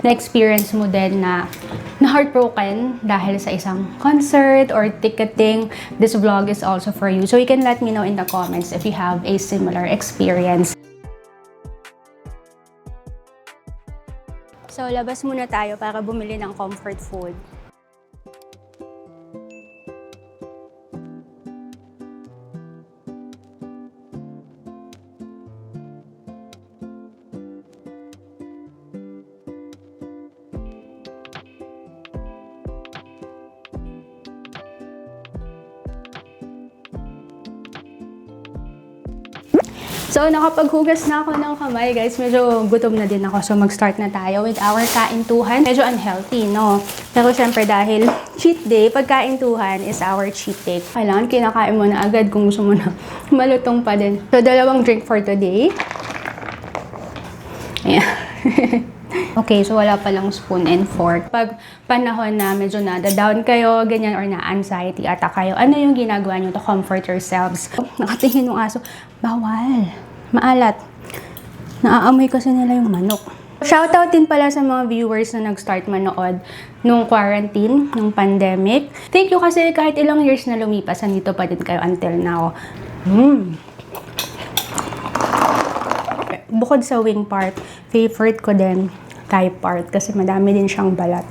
Na-experience mo din na heartbroken dahil sa isang concert or ticketing, this vlog is also for you. So you can let me know in the comments if you have a similar experience. So labas muna tayo para bumili ng comfort food. So, nakapaghugas na ako ng kamay, guys. Medyo gutom na din ako. So, mag-start na tayo with our kaintuhan. Medyo unhealthy, no? Pero syempre, dahil cheat day, pagkaintuhan is our cheat day. Kailangan kinakain mo na agad kung gusto mo na malutong pa din. So, 2 drink for today. Ayan. Okay, so wala palang spoon and fork. Pag panahon na medyo nada-down kayo, ganyan, or na-anxiety attack kayo, ano yung ginagawa nyo to comfort yourselves? Nakatingin ng aso, bawal. Maalat. Naaamoy kasi nila yung manok. Shoutout din pala sa mga viewers na nag-start manood nung quarantine, nung pandemic. Thank you kasi kahit ilang years na lumipas, nandito pa din kayo until now. Bukod sa wing part, favorite ko din thigh part kasi madami din siyang balat.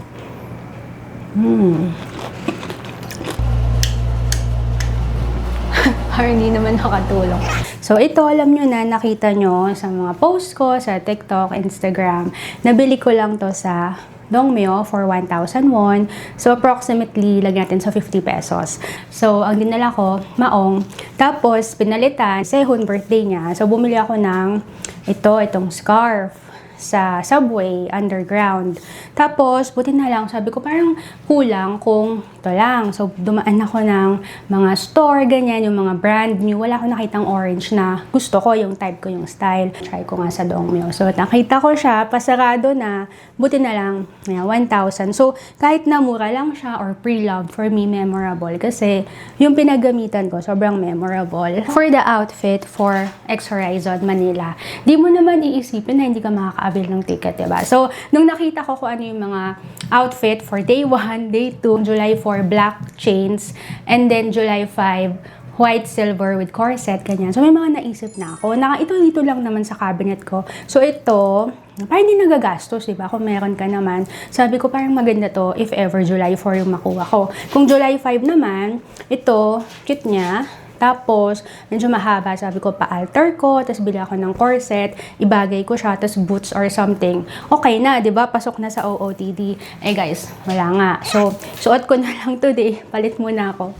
Hindi naman nakatulong. So ito, alam nyo na, nakita nyo sa mga post ko sa TikTok, Instagram. Nabili ko lang to sa Dongmyo for 1,000 won. So approximately, lagyan natin sa 50 pesos. So ang dinala ko, maong. Tapos pinalitan, Sehun birthday niya. So bumili ako ng itong scarf sa Subway, underground. Tapos, buti na lang, sabi ko parang kulang kung ito lang. So, dumaan ako ng mga store, ganyan, yung mga brand new. Wala akong nakitang orange na gusto ko, yung type ko, yung style. Try ko nga sa Dongmyo. So, nakita ko siya, pasarado na, buti na lang, 1,000. So, kahit na mura lang siya or pre-loved, for me, memorable. Kasi, yung pinagamitan ko, sobrang memorable. For the outfit for X Horizon Manila, di mo naman iisipin na hindi ka makaka-avail ng ticket, diba? So, nung nakita ko kung ano yung mga outfit for day 1, day 2, July 4, black chains, and then July 5, white silver with corset, ganyan. So, may mga naisip na ako. Ito lang naman sa cabinet ko. So, ito, parang hindi nagagastos, diba? Kung meron ka naman, sabi ko parang maganda to if ever July 4 yung makuha ko. Kung July 5 naman, ito, cute niya. Tapos, medyo mahaba. Sabi ko, pa-alter ko. Tapos, bili ako ng corset. Ibagay ko siya. Tapos, boots or something. Okay na, di ba? Pasok na sa OOTD. Eh, guys, wala nga. So, suot ko na lang today. Palit muna ako.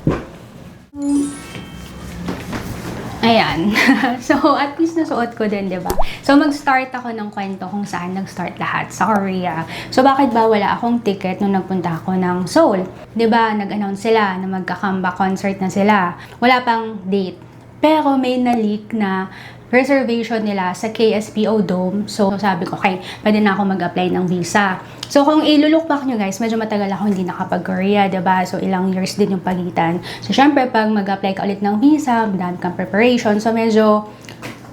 Ayan. So, at least nasuot ko din, diba? So, mag-start ako ng kwento kung saan nag-start lahat sa Korea. So, bakit ba wala akong ticket nung nagpunta ako ng Seoul? Diba, nag-announce sila na magka-comeback concert na sila. Wala pang date. Pero may na-leak na reservation nila sa KSPO Dome. So, sabi ko, okay, pwede na ako mag-apply ng visa. So, kung iluluk back nyo guys, medyo matagal ako hindi nakapag-Korea, diba? So, ilang years din yung pagitan. So, syempre, pag mag-apply ka ulit ng visa, madami kang preparation. So, medyo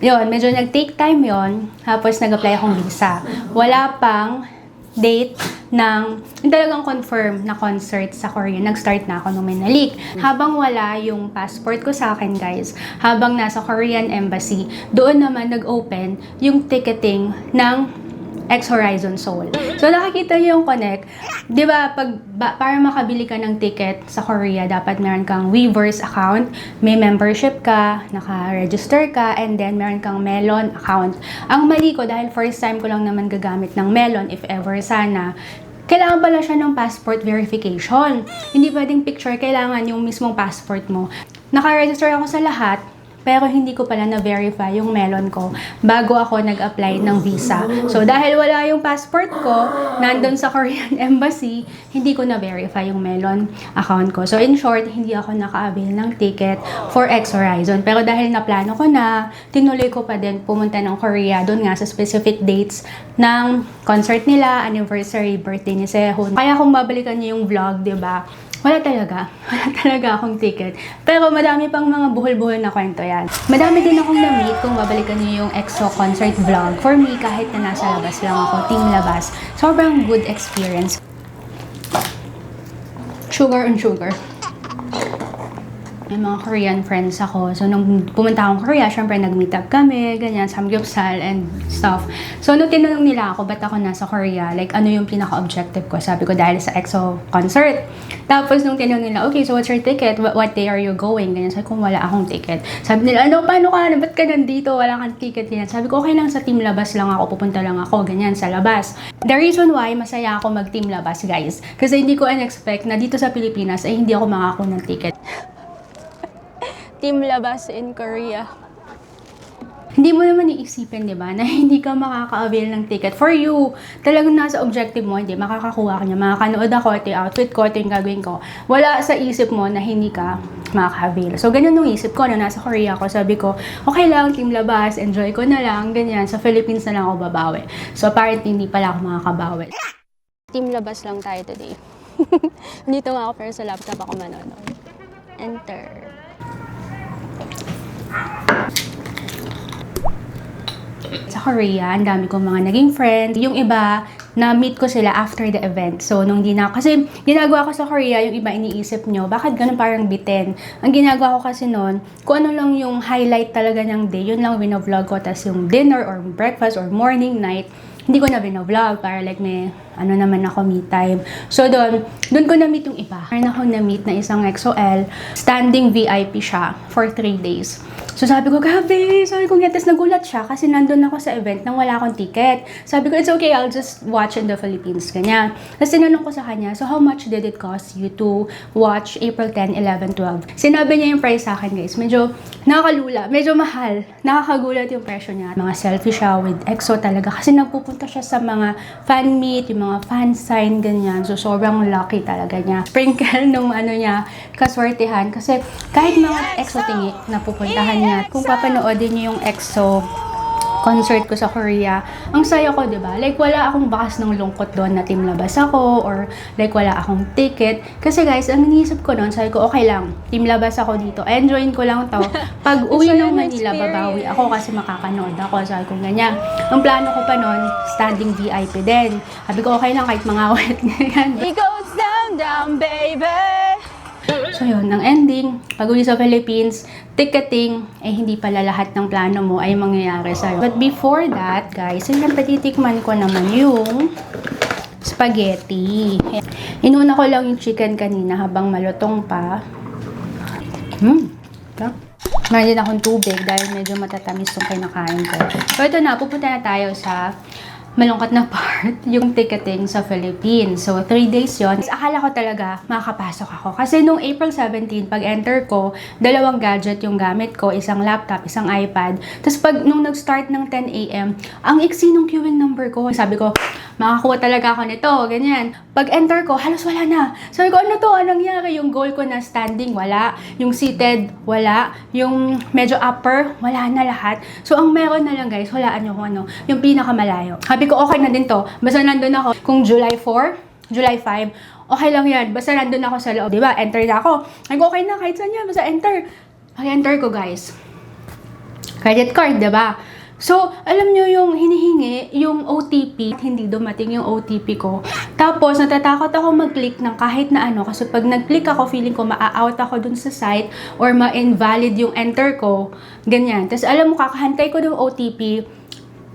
nag-take time yon. Tapos, nag-apply akong visa. Wala pang date ng yung talagang confirm na concert sa Korea. Nag-start na ako nung may na-leak. Habang wala yung passport ko sa akin, guys, habang nasa Korean Embassy, doon naman nag-open yung ticketing ng X Horizon Seoul. So, nakikita niyo yung connect. Di ba, para makabili ka ng ticket sa Korea, dapat meron kang Weverse account, may membership ka, naka-register ka, and then meron kang Melon account. Ang mali ko, dahil first time ko lang naman gagamit ng Melon, if ever sana, kailangan pala siya ng passport verification. Hindi pwedeng picture, kailangan yung mismong passport mo. Naka-register ako sa lahat, pero hindi ko pala na-verify yung Melon ko bago ako nag-apply ng visa. So, dahil wala yung passport ko, nandun sa Korean Embassy, hindi ko na-verify yung Melon account ko. So, in short, hindi ako naka-avail ng ticket for X Horizon. Pero dahil naplano ko na, tinuloy ko pa din pumunta ng Korea doon nga sa specific dates ng concert nila, anniversary, birthday ni Sehun. Kaya kung babalikan niyo yung vlog, diba? Wala talaga. Wala talaga akong ticket. Pero madami pang mga buhol-buhol na kwento yan. Madami din akong na-meet kung babalikan niyo yung EXO concert vlog. For me, kahit na nasa labas lang ako, team labas, sobrang good experience. Sugar on sugar. May mga Korean friends ako. So, nung pumunta akong Korea, syempre nag-meet up kami, ganyan, samgyeopsal and stuff. So, nung tinanong nila ako, ba't ako nasa Korea? Like, ano yung pinaka-objective ko? Sabi ko, dahil sa EXO concert. Tapos, nung tinanong nila, okay, so what's your ticket? What day are you going? Ganyan, sabi ko, wala akong ticket. Sabi nila, ano, paano ka? Ba't ka nandito? Wala kang ticket. Ganyan. Sabi ko, okay lang, sa team labas lang ako. Pupunta lang ako, ganyan, sa labas. The reason why masaya ako mag-team labas, guys, kasi hindi ko in-expect na dito sa Pilipinas ay hindi ako makakakuha ng ticket. Team labas in Korea. Hindi mo naman iisipin, di ba, na hindi ka makaka-avail ng ticket. For you, talagang nasa objective mo, hindi, makakakuha ka niya. Makakanood ako, ito yung outfit ko, ito yung gagawin ko. Wala sa isip mo na hindi ka makaka-avail. So, ganyan yung isip ko, na nasa Korea ako. Sabi ko, okay lang, team labas, enjoy ko na lang, ganyan. Sa Philippines na lang ako babawi. So, apparently, hindi pala ako makakabawi. Team labas lang tayo today. Dito nga ako, pero sa laptop ako manonood. Enter. Sa Korea, ang dami kong mga naging friends. Yung iba, na-meet ko sila after the event. So, nung di na, kasi ginagawa ko sa Korea, yung iba iniisip nyo, bakit ganun parang bitin? Ang ginagawa ko kasi noon, kung ano lang yung highlight talaga ng day, yun lang wino-vlog ko. Tas yung dinner or breakfast or morning, night, hindi ko na wino-vlog para like may ano naman ako, me time. So, doon ko na-meet yung iba. Meron ako na-meet na isang XOL, standing VIP siya for 3 days. So, sabi ko, grabe, sabi ko, tapos nagulat siya kasi nandun ako sa event nang wala akong ticket. Sabi ko, it's okay, I'll just watch in the Philippines, ganyan. Tapos tinanong ko sa kanya, so how much did it cost you to watch April 10, 11, 12? Sinabi niya yung price sa akin, guys. Medyo nakakalula, medyo mahal. Nakakagulat yung presyo niya. Mga selfie siya with EXO talaga kasi nagpupunta siya sa mga fan meet, yung mga fan sign, ganyan. So, sobrang lucky talaga niya. Sprinkle nung ano niya, kaswertihan. Kasi kahit mga EXO tingi na pupuntahan niya, kung papanoodin niyo yung EXO concert ko sa Korea, ang saya ko, di ba? Like, wala akong bakas ng lungkot doon na team labas ako or like, wala akong ticket. Kasi guys, ang iniisip ko noon, sabi ko, okay lang, team labas ako dito. Enjoyin ko lang to. Pag uwi ng Manila, babawi ako kasi makakanood ako. Sabi ko, ganyan. Ang plano ko pa noon, standing VIP din. Sabi ko, okay lang kahit mga wet. It goes down, down, baby. So yun, ang ending, pag uwi sa Philippines, ticketing, hindi pala lahat ng plano mo ay mangyayari sa'yo. But before that, guys, siyempre titikman ko naman yung spaghetti. Inuna ko lang yung chicken kanina habang malutong pa. Meron din akong tubig dahil medyo matatamis yung kinakain ko. So ito na, pupunta na tayo sa malungkot na part, yung ticketing sa Philippines. So, 3 days yon. Akala ko talaga makakapasok ako. Kasi nung April 17, pag-enter ko, 2 gadget yung gamit ko, isang laptop, isang iPad. Tapos nung nag-start ng 10 a.m., ang iksi nung queuing number ko. Sabi ko, makakuha talaga ako nito, ganyan. Pag-enter ko, halos wala na. Sabi ko, ano to? Anong nangyari? Yung goal ko na standing, wala. Yung seated, wala. Yung medyo upper, wala na lahat. So, ang meron na lang, guys, walaan nyo kung ano, yung pinakamalayo. Sabi ko, okay na din to. Basta nandun ako. Kung July 4, July 5, okay lang yan. Basta nandun ako sa loob. Diba? Enter na ako. Ay, okay na. Kahit saan yan. Basta enter. Pag-enter ko, guys. Credit card, diba? So, alam nyo yung hinihingi, yung OTP, hindi dumating yung OTP ko. Tapos, natatakot ako mag-click ng kahit na ano. Kasi pag nag-click ako, feeling ko ma-out ako dun sa site or ma-invalid yung enter ko. Ganyan. Tapos, alam mo, kakahantay ko yung OTP.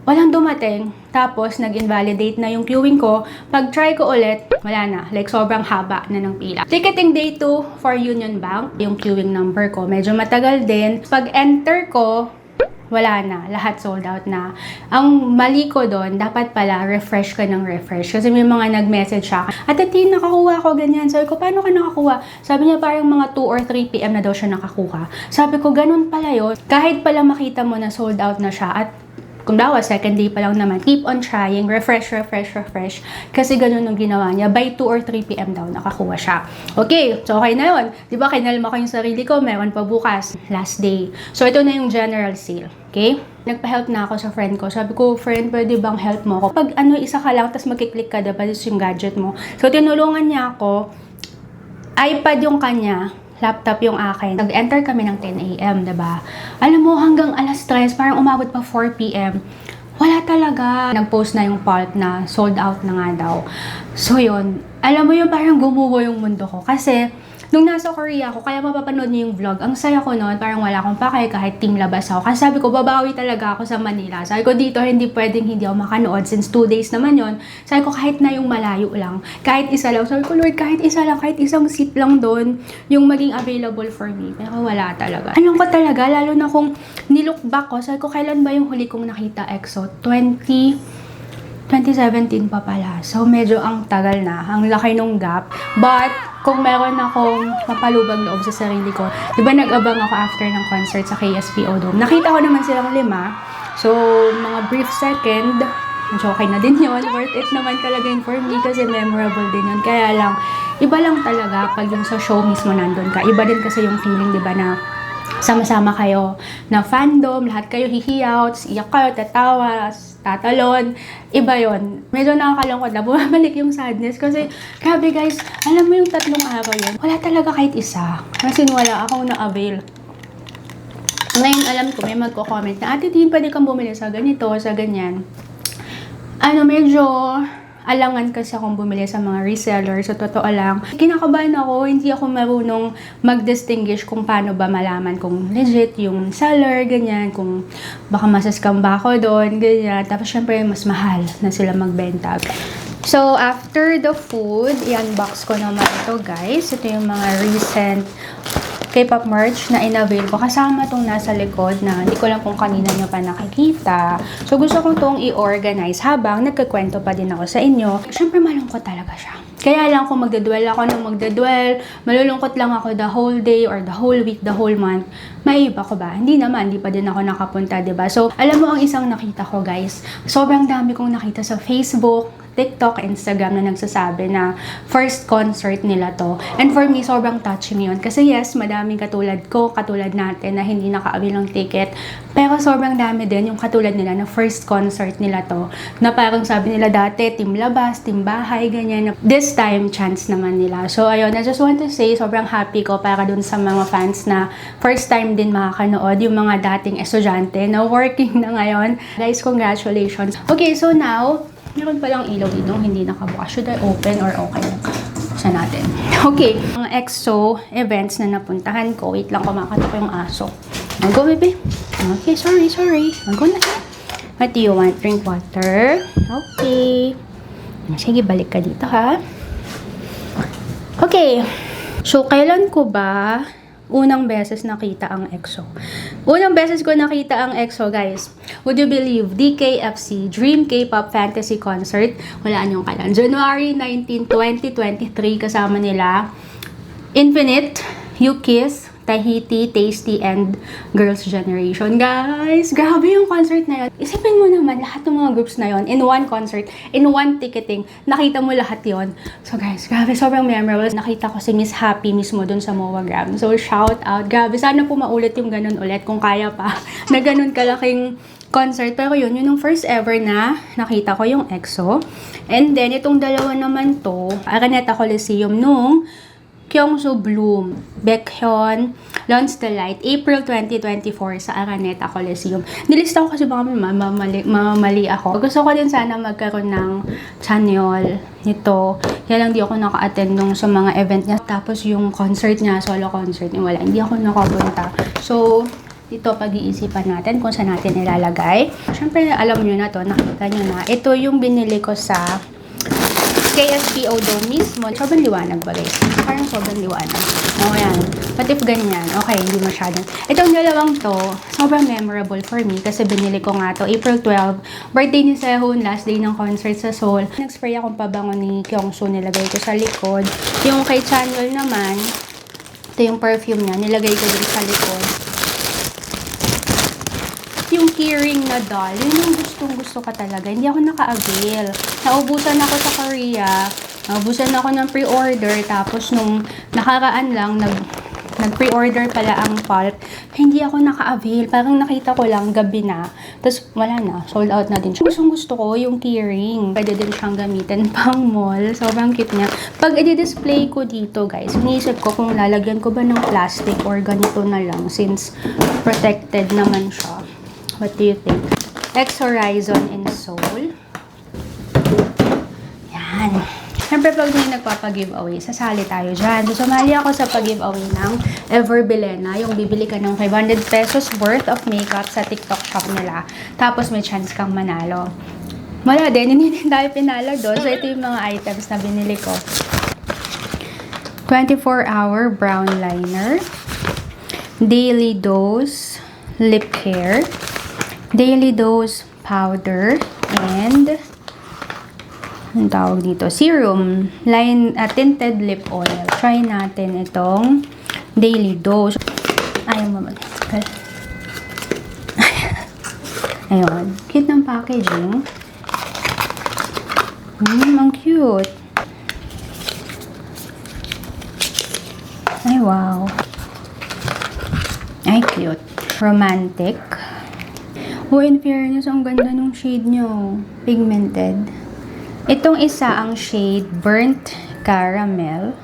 Walang dumating. Tapos, nag-invalidate na yung queuing ko. Pag-try ko ulit, wala na. Like, sobrang haba na ng pila. Ticketing day 2 for Union Bank. Yung queuing number ko, medyo matagal din. Pag-enter ko, wala na. Lahat sold out na. Ang mali ko doon, dapat pala refresh ka ng refresh. Kasi may mga nag-message siya. At nakakuha ko ganyan. Sabi ko, paano ka nakakuha? Sabi niya parang mga 2 or 3 p.m. na daw siya nakakuha. Sabi ko, ganun pala yun. Kahit pala makita mo na sold out na siya at kung dawa, second day pa lang naman, keep on trying, refresh. Kasi ganun yung ginawa niya. By 2 or 3 p.m. daw, nakakuha siya. Okay, so okay na yun. Diba, kinalma ko yung sarili ko, meron pa bukas, last day. So, ito na yung general sale. Okay? Nagpa-help na ako sa friend ko. Sabi ko, friend, pwede bang help mo ako? Pag isa ka lang, tapos magkiklik ka, diba, yung gadget mo. So, tinulungan niya ako. iPad yung kanya, laptop yung akin. Nag-enter kami ng 10 a.m., diba? Alam mo, hanggang alas 3, parang umabot pa 4 p.m. Wala talaga. Nag-post na yung pulp na sold out na nga daw. So yun, alam mo yung parang gumuho yung mundo ko. Kasi, nung nasa Korea ako, kaya mapapanood niyo yung vlog, ang saya ko noon, parang wala akong pakay kahit team labas ako. Kasi sabi ko, babawi talaga ako sa Manila. Sabi ko, dito, hindi pwedeng hindi ako makanood since 2 days naman yon. Sabi ko, kahit na yung malayo lang, kahit isa lang. Sabi ko, Lord, kahit isa lang, kahit isang seat lang doon, yung maging available for me. Pero wala talaga. Anong ko talaga, lalo na kung nilook back ko, sabi ko, kailan ba yung huli kong nakita EXO? 2017 pa pala. So, medyo ang tagal na. Ang laki nung gap. But, kung meron akong mapalubag loob sa sarili ko, di ba nag-abang ako after ng concert sa KSPO Dome? Nakita ko naman silang 5. So, mga brief second, medyo okay na din yun. Worth it naman talaga yun for me kasi memorable din yun. Kaya lang, iba lang talaga pag yung sa show mismo nandun ka. Iba din kasi yung feeling, di ba, na sama-sama kayo na fandom, lahat kayo hihiyaw, iyak kayo, tatawa, tatalon, iba yon. Medyo nakakalungkot na, bumabalik yung sadness kasi, grabe guys, alam mo yung 3 araw yun, wala talaga kahit isa. Kasi wala akong na-avail. Ngayon, alam ko, may magko-comment na, Ate Tin, pwede kang bumili sa ganito, sa ganyan. Medyo alangan kasi akong bumili sa mga resellers. So, totoo lang. Kinakabahan ako, hindi ako marunong mag-distinguish kung paano ba malaman kung legit yung seller, ganyan, kung baka masascam ba ako doon, ganyan. Tapos, syempre, mas mahal na sila magbenta. So, after the food, i-unbox ko naman ito, guys. Ito yung mga recent K-pop merch na in-avail ko. Kasama tong nasa likod na hindi ko lang kung kanina nyo pa nakikita. So, gusto ko tong i-organize habang nagkakwento pa din ako sa inyo. Siyempre, malungkot talaga siya. Kaya lang kung magdadwell ako ng magdadwell, malulungkot lang ako the whole day or the whole week, the whole month, maiiba ko ba? Hindi naman, hindi pa din ako nakapunta, diba? So, alam mo ang isang nakita ko, guys, sobrang dami kong nakita sa Facebook, TikTok, Instagram na nagsasabi na first concert nila to. And for me, sobrang touching yun. Kasi yes, madaming katulad ko, katulad natin na hindi naka-avail ng ticket. Pero sobrang dami din yung katulad nila na first concert nila to. Na parang sabi nila dati, team labas, team bahay, ganyan. This time, chance naman nila. So ayun, I just want to say, sobrang happy ko para dun sa mga fans na first time din makakanood, yung mga dating estudyante na working na ngayon. Guys, congratulations. Okay, so now, meron palang ilaw dito, hindi nakabukas. Should I open or okay lang? Buksan natin. Okay, mga EXO events na napuntahan ko. Wait lang, kumakatok yung aso. Go, baby. Okay, sorry. Go na. What do you want? Drink water. Okay. Sige, balik ka dito, ha? Okay. So, kailan ko ba unang beses nakita ang EXO? Unang beses ko nakita ang EXO, guys. Would you believe? DKFC, Dream K-Pop Fantasy Concert. Walaan yung kalan. January 19, 2023, kasama nila Infinite, U-Kiss, Tahiti, Tasty, and Girls' Generation. Guys, grabe yung concert na yun. Isipin mo naman, lahat ng mga groups na yun, in one concert, in one ticketing, nakita mo lahat yon. So guys, grabe, sobrang memorable. Nakita ko si Miss Happy mismo dun sa Moagram. So shout out, grabe. Sana po maulit yung ganun ulit, kung kaya pa, na ganun kalaking concert. Pero yun yung first ever na nakita ko yung EXO. And then, itong dalawa naman to, Araneta Coliseum nung Kyungso Bloom, Baekhyun, Launched the Light, April 2024 sa Araneta Coliseum. Nilista ko kasi baka mamali ako. Gusto ko din sana magkaroon ng channel nito. Kaya lang di ako naka-attend nung sa mga event niya. Tapos yung concert niya, solo concert niya, wala. Hindi ako nakapunta. So, dito pag-iisipan natin kung saan natin ilalagay. Siyempre, alam nyo na to, nakita nyo na. Ito yung binili ko sa KSPO Dome mismo. Sobrang liwanag ba, guys? Parang sobrang liwanag. O, yan. But if ganyan, okay, hindi masyadong. Itong dalawang to, sobrang memorable for me kasi binili ko nga to April 12. Birthday ni Sehun, last day ng concert sa Seoul. Nag-spray akong pabango ni Kyungso, nilagay ko sa likod. Yung kay Chanyeol naman, ito yung perfume niya, nilagay ko din sa likod. Yung keyring na doll, yun yung gustong-gusto ka talaga. Hindi ako naka-avail. Naubusan ako sa Korea. Naubusan ako ng pre-order. Tapos nung nakaraan lang, Nag-pre-order pala ang pulp. Hindi ako naka-avail. Parang nakita ko lang gabi na. Tapos wala na. Sold out na din siya. Gusto ko yung keyring. Pwede din siyang gamitin pang mall. Sobrang cute niya. Pag i-display ko dito guys, iniisip ko kung lalagyan ko ba ng plastic or ganito na lang since protected naman siya. What do you think? X Horizon in Seoul. Yan. Siyempre, pag may nagpapag-giveaway, sasali tayo dyan. So, sumali ako sa pag-giveaway ng Ever Bilena. Yung bibili ka ng 500 pesos worth of makeup sa TikTok shop nila. Tapos, may chance kang manalo. Wala din, hindi tayo pinalo doon. So, ito yung mga items na binili ko. 24-hour brown liner. Daily Dose lip care. Daily Dose powder. And ang tawag dito, serum, tinted lip oil. Try natin itong Daily Dose. Ayaw mo mag-tagal. Ayun. Cute ng packaging. Ang cute. Ay, wow. Ay, cute. Romantic. Oh, in fairness, ang ganda ng shade nyo. Pigmented. Itong isa ang shade Burnt Caramel.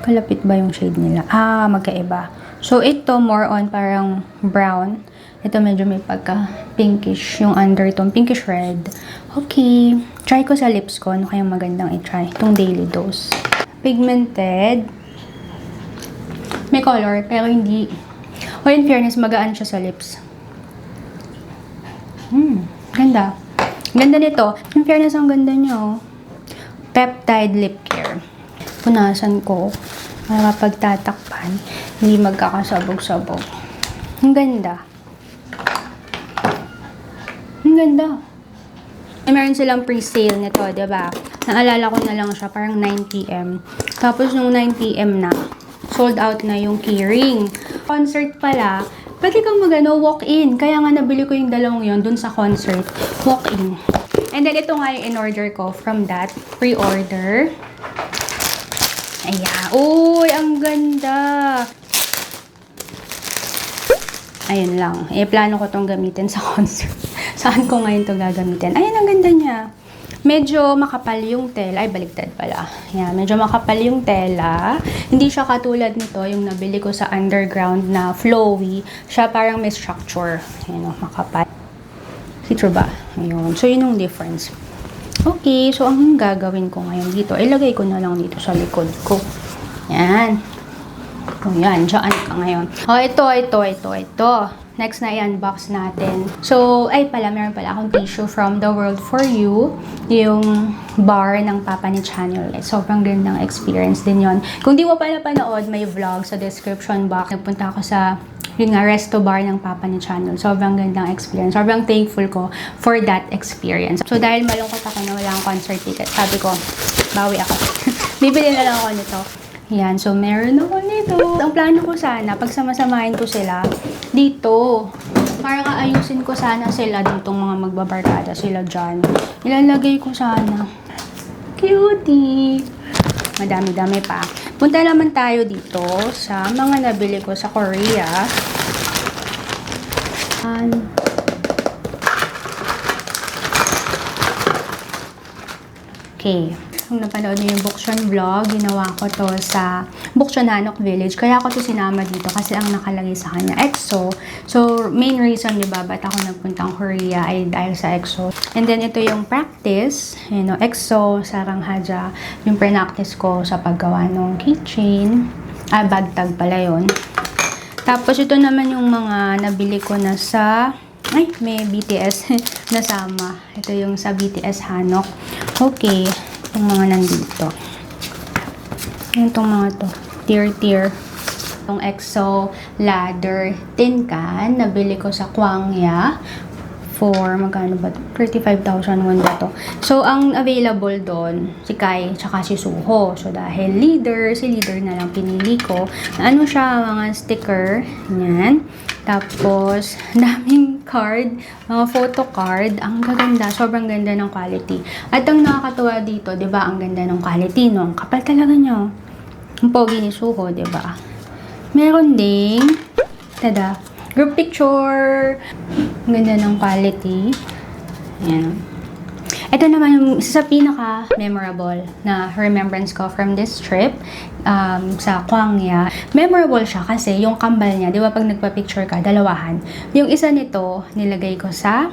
Kalapit ba yung shade nila? Ah, magkaiba. So, ito more on parang brown. Ito medyo may pagka-pinkish. Yung under itong pinkish red. Okay. Try ko sa lips ko. Ano kayang magandang i-try? Itong Daily Dose. Pigmented. May color, pero hindi. O, in fairness, magaan siya sa lips. Ganda. Ganda nito. In fairness, ang ganda niya, oh. Peptide lip care. Punasan ko. Para pagtatakpan, hindi magkakasabog-sabog. Ang ganda. Ang ganda. Meron silang pre-sale nito, diba? Naalala ko na lang siya, parang 9 PM. Tapos nung 9 PM na, sold out na yung keyring. Concert pala, pwede kang walk-in. Kaya nga nabili ko yung dalawang yon dun sa concert. Walk-in. And then, ito nga yung in-order ko from that pre-order. Ayan. Uy, ang ganda! Ayun lang. Plano ko tong gamitin sa concert. Saan ko ngayon to gagamitin? Ayan, ang ganda niya. Medyo makapal yung tela. Ay, baliktad pala. Yan, medyo makapal yung tela. Hindi siya katulad nito, yung nabili ko sa Underground na flowy. Siya parang may structure. Ayan, makapal. See-through ba? Ayun. So, yun yung difference. Okay, so ang gagawin ko ngayon dito, ilagay ko na lang dito sa likod ko. Yan. O yan, dyan ka ngayon. O, ito. Next na i-unbox natin. So, meron pala akong tissue from The World For You. Yung bar ng Papa ni Channel. Sobrang gandang experience din yon. Kung di mo pala panood, may vlog sa description box. Nagpunta ako sa resto bar ng Papa ni Channel. Sobrang gandang experience. Sobrang thankful ko for that experience. So, dahil malungkot ako na wala akong concert ticket, sabi ko, bawi ako. Bibili na lang ako nito. Yan, so meron ako nito. Ang plano ko sana, pag samasamahin ko sila dito, para ayusin ko sana sila ditong mga magbabarkada sila dyan. Ilalagay ko sana. Cutie! Madami-dami pa. Punta naman tayo dito sa mga nabili ko sa Korea. Okay. Kung napanood niyo yung Buksan vlog, ginawa ko to sa Buksan Hanok Village. Kaya ako to sinama dito kasi ang nakalagay sa kanya, EXO. So, main reason, diba, ba't ako nagpuntang Korea ay dahil sa EXO. And then, ito yung practice. EXO, Sarang Haja. Yung practice ko sa paggawa ng keychain. Bag tag pala yun. Tapos, ito naman yung mga nabili ko na sa... Ay, may BTS nasama. Ito yung sa BTS Hanok. Okay. Yung mga nandito. Itong mga to. Tier. Itong EXO ladder tin can. Nabili ko sa Kwangya. For, magkano ba? 35,000 won ba to? So, ang available doon, si Kai, tsaka si Suho. So, dahil si leader na lang pinili ko. Ano siya, mga sticker. Yan. Tapos, daming card, mga photo card. Ang gaganda, sobrang ganda ng quality. At ang nakakatuwa dito, di ba, ang ganda ng quality, no? Ang kapal talaga nyo. Ang pogi ni Suho, di ba? Meron ding, tada, group picture. Ang ganda ng quality. Ayan. Ito naman yung isa sa pinaka-memorable na remembrance ko from this trip sa Kwangya. Memorable siya kasi yung kambal niya, di ba pag nagpa-picture ka, dalawahan. Yung isa nito, nilagay ko sa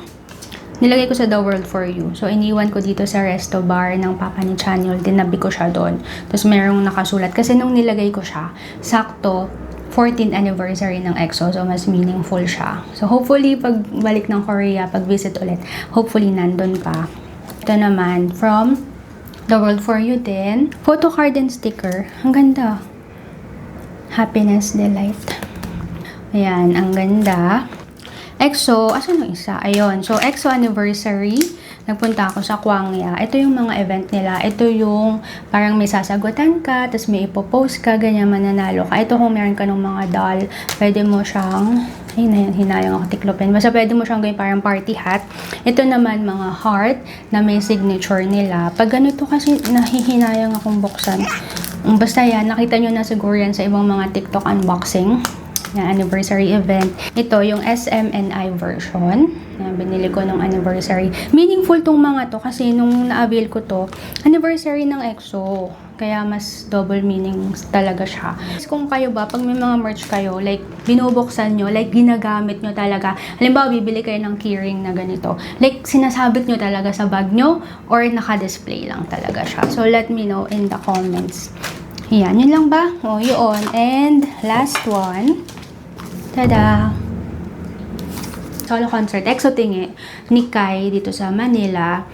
The World For You. So, iniwan ko dito sa resto bar ng Papa ni Chanyeol. Dinabi ko siya doon. Tapos, merong nakasulat. Kasi nung nilagay ko siya, sakto, 14th anniversary ng EXO. So, mas meaningful siya. So, hopefully, pag balik ng Korea, pag visit ulit, hopefully, nandun pa. Ito naman, from The World For You din. Photo card and sticker. Ang ganda. Happiness, delight. Ayan, ang ganda. EXO, asan yung isa? Ayun. So, EXO anniversary. Nagpunta ako sa Kwangya. Ito yung mga event nila. Ito yung parang may sasagutan ka, tapos may ipopost ka, ganyan, mananalo ka. Ito kung meron ka ng mga doll, pwede mo siyang, ay, hinayang ako tiklopin. Basta pwede mo siyang gawin parang party hat. Ito naman mga heart na may signature nila. Pag ganito kasi nahihinayang akong buksan. Basta yan, nakita nyo na siguro yan sa ibang mga TikTok unboxing. Yan, anniversary event. Ito, yung SMNI version. Yan, binili ko nung anniversary. Meaningful tong mga to kasi nung na-avail ko to, anniversary ng EXO. Kaya mas double meaning talaga siya. Kung kayo ba, pag may mga merch kayo, like, binubuksan nyo, like, ginagamit nyo talaga. Halimbawa, bibili kayo ng keyring na ganito. Like, sinasabit nyo talaga sa bag nyo or naka-display lang talaga siya. So, let me know in the comments. Yan, yun lang ba? O, yun. And, last one. Tada! Solo concert, EXO Tingi, ni Kai dito sa Manila.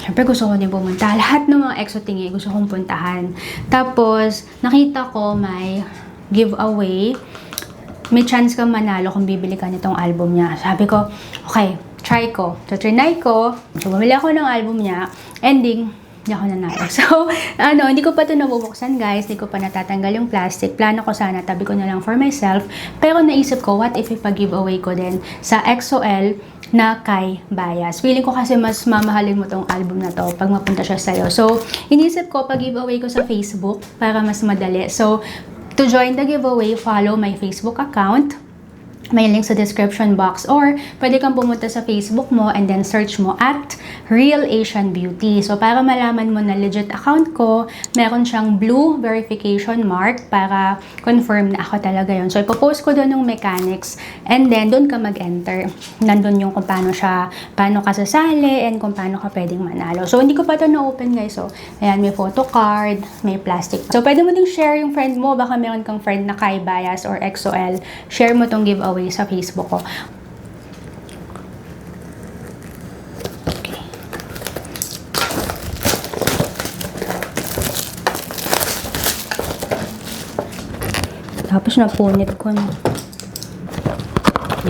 Siyempre gusto ko din pumunta. Lahat ng mga EXO Tingi gusto kong puntahan. Tapos, nakita ko may giveaway. May chance kang manalo kung bibili ka nitong album niya. Sabi ko, okay, try ko. So, trinay ko. So, bumili ako ng album niya. Ending, hindi ako nanalo. So, hindi ko pa ito nabubuksan, guys. Hindi ko pa natatanggal yung plastic. Plano ko sana, tabi ko na lang for myself. Pero naisip ko, what if ipag-giveaway ko din sa EXO-L na Kai Bias. Feeling ko kasi mas mamahalin mo tong album na to pag mapunta siya sa'yo. So, inisip ko, pag-giveaway ko sa Facebook para mas madali. So, to join the giveaway, follow my Facebook account. May link sa description box or pwede kang pumunta sa Facebook mo and then search mo at Real Asian Beauty. So, para malaman mo na legit account ko, meron siyang blue verification mark para confirm na ako talaga yun. So, ipopost ko doon yung mechanics and then doon ka mag-enter. Nandun yung kung paano ka sasali and kung paano ka pwedeng manalo. So, hindi ko pa ito na-open, guys. So, ayan, may photo card, may plastic. So, pwede mo ding share yung friend mo. Baka meron kang friend na Kai Bias or EXO-L. Share mo tong giveaway sa Facebook ko. Okay. Tapos napunit ko na.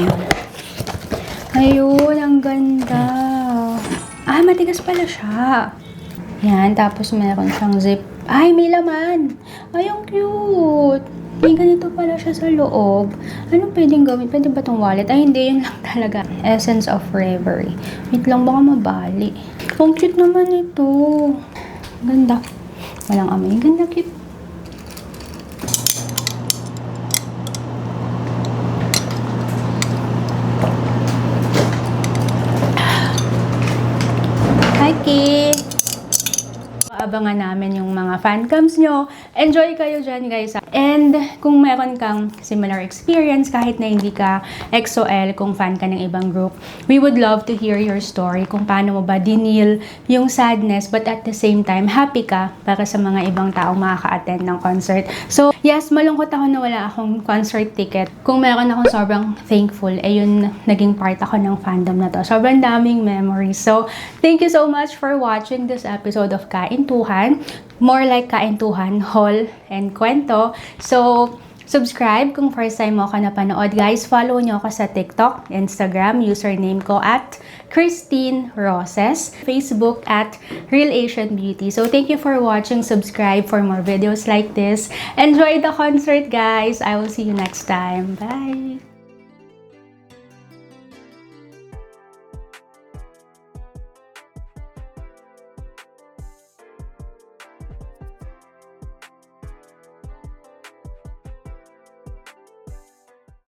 Yan. Ayun, ang ganda. Matigas pala siya. Yan, tapos meron siyang zip. Ay, may laman. Ay, ang cute. May ganito pala siya sa loob. Anong pwedeng gawin? Pwede ba itong wallet? Ay, hindi. Yun lang talaga. Essence of Reverie. Wait lang, baka mabali. Ang cute naman ito. Ganda. Walang amoy. Ganda, cute. Hi, Ki! Abangan namin yung mga fancams nyo. Enjoy kayo dyan, guys. And kung meron kang similar experience, kahit na hindi ka EXO-L, kung fan ka ng ibang group, we would love to hear your story kung paano mo ba dinil yung sadness, but at the same time, happy ka para sa mga ibang taong makaka-attend ng concert. So, yes, malungkot ako na wala akong concert ticket. Kung meron akong sobrang thankful, yun, naging part ako ng fandom na to. Sobrang daming memories. So, thank you so much for watching this episode of Kaintuhan. More like Kaintuhan, haul, and kwento. So, subscribe kung first time mo ka napanood. Guys, follow nyo ako sa TikTok, Instagram, username ko at Christine Roses, Facebook at Real Asian Beauty. So, thank you for watching. Subscribe for more videos like this. Enjoy the concert, guys. I will see you next time. Bye!